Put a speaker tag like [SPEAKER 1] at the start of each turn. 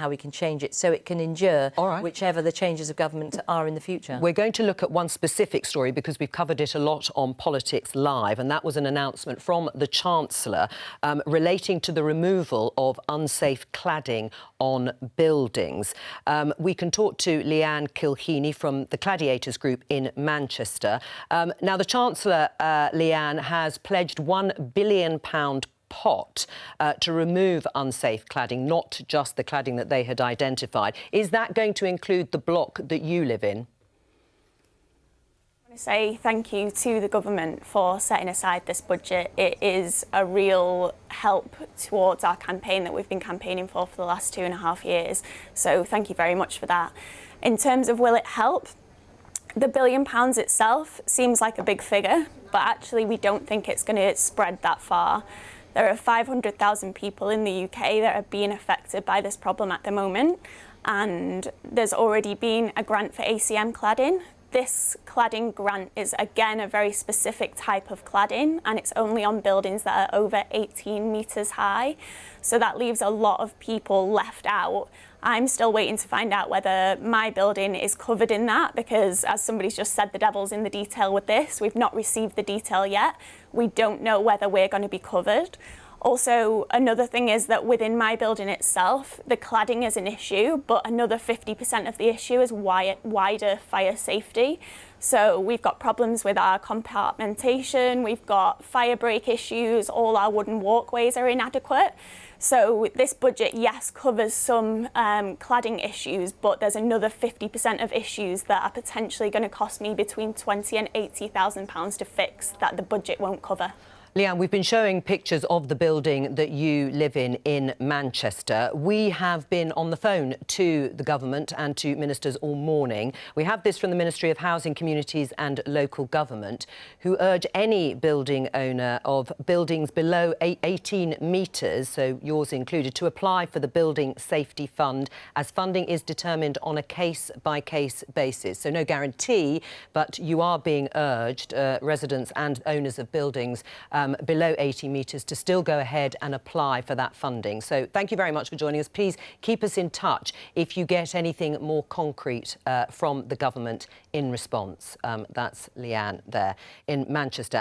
[SPEAKER 1] how we can change it so it can endure
[SPEAKER 2] right.
[SPEAKER 1] whichever the changes of government are in the future.
[SPEAKER 2] We're going to look at one specific story because we've covered it a lot on Politics Live, and that was an announcement from the Chancellor relating to the removal of unsafe cladding on buildings. We can talk to Leanne Kilheeney from the Gladiators Group in Manchester. Now, the Chancellor, Leanne, has pledged £1 billion pot to remove unsafe cladding, not just the cladding that they had identified. Is that going to include the block that you live in?
[SPEAKER 3] I want to say thank you to the government for setting aside this budget. It is a real help towards our campaign that we've been campaigning for the last 2.5 years. So thank you very much for that. In terms of will it help, the £1 billion itself seems like a big figure, but actually we don't think it's going to spread that far. There are 500,000 people in the UK that are being affected by this problem at the moment, and there's already been a grant for ACM cladding. This cladding grant is, again, a very specific type of cladding, and it's only on buildings that are over 18 metres high. So that leaves a lot of people left out. I'm still waiting to find out whether my building is covered in that because, as somebody's just said, the devil's in the detail with this. We've not received the detail yet. We don't know whether we're going to be covered. Also, another thing is that within my building itself, the cladding is an issue, but another 50% of the issue is wider fire safety. So we've got problems with our compartmentation, we've got fire break issues, all our wooden walkways are inadequate. So this budget, yes, covers some cladding issues, but there's another 50% of issues that are potentially going to cost me between £20,000 and £80,000 to fix that the budget won't cover.
[SPEAKER 2] Leanne, we've been showing pictures of the building that you live in Manchester. We have been on the phone to the government and to ministers all morning. We have this from the Ministry of Housing, Communities and Local Government, who urge any building owner of buildings below 18 metres, so yours included, to apply for the Building Safety Fund, as funding is determined on a case-by-case basis. So no guarantee, but you are being urged, residents and owners of buildings below 80 metres, to still go ahead and apply for that funding. So thank you very much for joining us. Please keep us in touch if you get anything more concrete from the government in response. That's Leanne there in Manchester.